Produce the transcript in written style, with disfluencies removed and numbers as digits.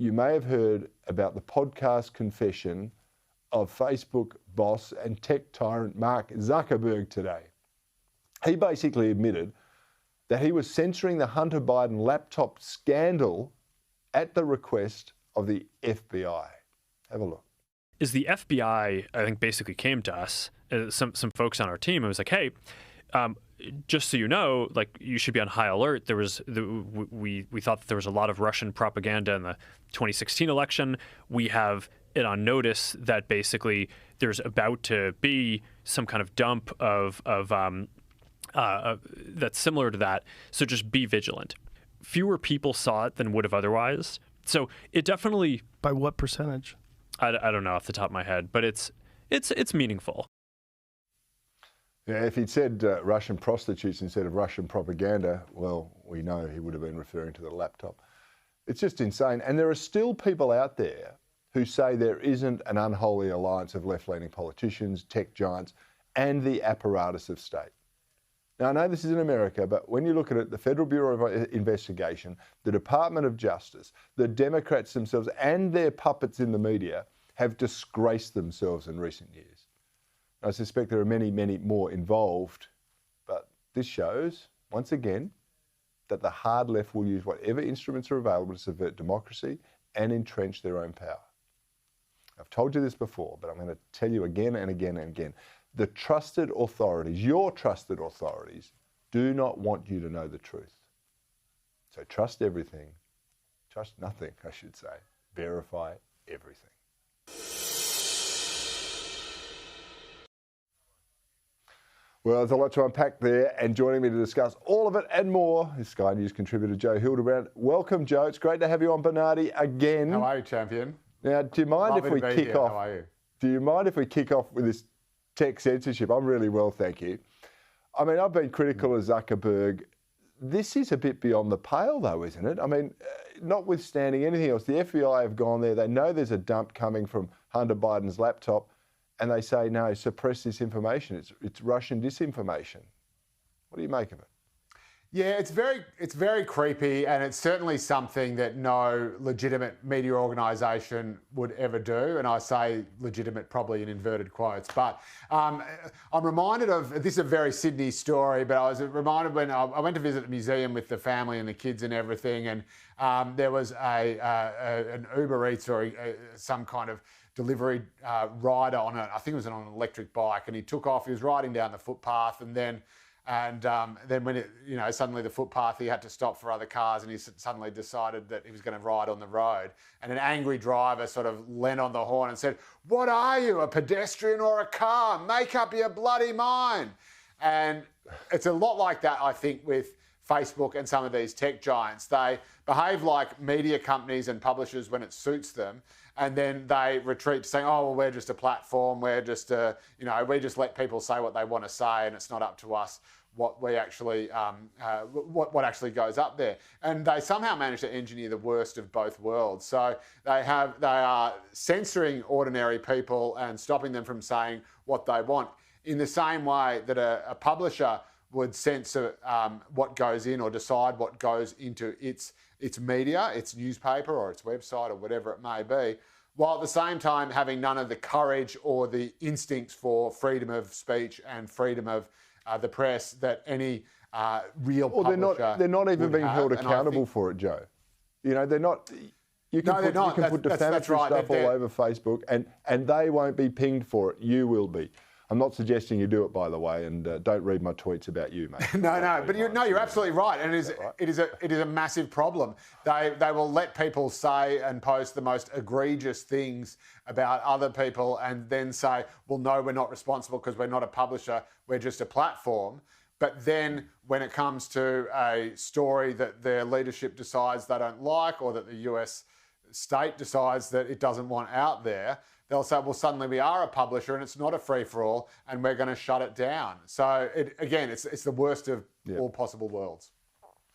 you may have heard about the podcast confession of Facebook boss and tech tyrant Mark Zuckerberg today. He basically admitted that he was censoring the Hunter Biden laptop scandal at the request of the FBI. Have a look. Is the FBI, I think, basically came to us, some folks on our team, and was like, hey, just so you know, like, you should be on high alert. We thought that there was a lot of Russian propaganda in the 2016 election. We have it on notice that basically there's about to be some kind of dump of that's similar to that. So just be vigilant. Fewer people saw it than would have otherwise. So it definitely. By what percentage? I don't know off the top of my head, but it's meaningful. Yeah, if he'd said Russian prostitutes instead of Russian propaganda, well, we know he would have been referring to the laptop. It's just insane. And there are still people out there who say there isn't an unholy alliance of left-leaning politicians, tech giants, and the apparatus of state. Now, I know this is in America, but when you look at it, the Federal Bureau of Investigation, the Department of Justice, the Democrats themselves, and their puppets in the media have disgraced themselves in recent years. I suspect there are many, many more involved, but this shows, once again, that the hard left will use whatever instruments are available to subvert democracy and entrench their own power. I've told you this before, but I'm going to tell you again and again and again. The trusted authorities, your trusted authorities, do not want you to know the truth. So trust everything. Trust nothing, I should say. Verify everything. Well, there's a lot to unpack there, and joining me to discuss all of it and more is Sky News contributor Joe Hildebrand. Welcome, Joe. It's great to have you on Bernardi again. How are you, champion? Now, do you mind if we kick off? How are you? Do you mind if we kick off with this tech censorship? I'm really well, thank you. I mean, I've been critical of Zuckerberg. This is a bit beyond the pale, though, isn't it? I mean, notwithstanding anything else, the FBI have gone there. They know there's a dump coming from Hunter Biden's laptop, and they say, no, suppress this information. It's Russian disinformation. What do you make of it? Yeah, it's very creepy, and it's certainly something that no legitimate media organisation would ever do. And I say legitimate probably in inverted quotes. But I'm reminded of, this is a very Sydney story, but I was reminded when I went to visit the museum with the family and the kids and everything, and there was an Uber Eats or some kind of delivery rider on I think it was on an electric bike, and he took off. He was riding down the footpath, and then when it, suddenly the footpath, he had to stop for other cars, and he suddenly decided that he was going to ride on the road. And an angry driver sort of leant on the horn and said, "What are you, a pedestrian or a car? Make up your bloody mind." And it's a lot like that, I think, with Facebook and some of these tech giants. They behave like media companies and publishers when it suits them, and then they retreat to saying, "Oh, well, we're just a platform. We're just we just let people say what they want to say, and it's not up to us what we actually what actually goes up there." And they somehow manage to engineer the worst of both worlds. So they are censoring ordinary people and stopping them from saying what they want, in the same way that a publisher would censor what goes in or decide what goes into its media, its newspaper or its website or whatever it may be, while at the same time having none of the courage or the instincts for freedom of speech and freedom of the press that any real publisher they're not even being held accountable for it, Joe. They're not. You can put defamatory stuff all over Facebook, and they won't be pinged for it. You will be. I'm not suggesting you do it, by the way, and don't read my tweets about you, mate. But you're absolutely right, and it is a massive problem. They will let people say and post the most egregious things about other people, and then say, "Well, no, we're not responsible because we're not a publisher. We're just a platform." But then, when it comes to a story that their leadership decides they don't like, or that the US state decides that it doesn't want out there, they'll say, well, suddenly we are a publisher and it's not a free-for-all and we're going to shut it down. So, it's the worst of all possible worlds.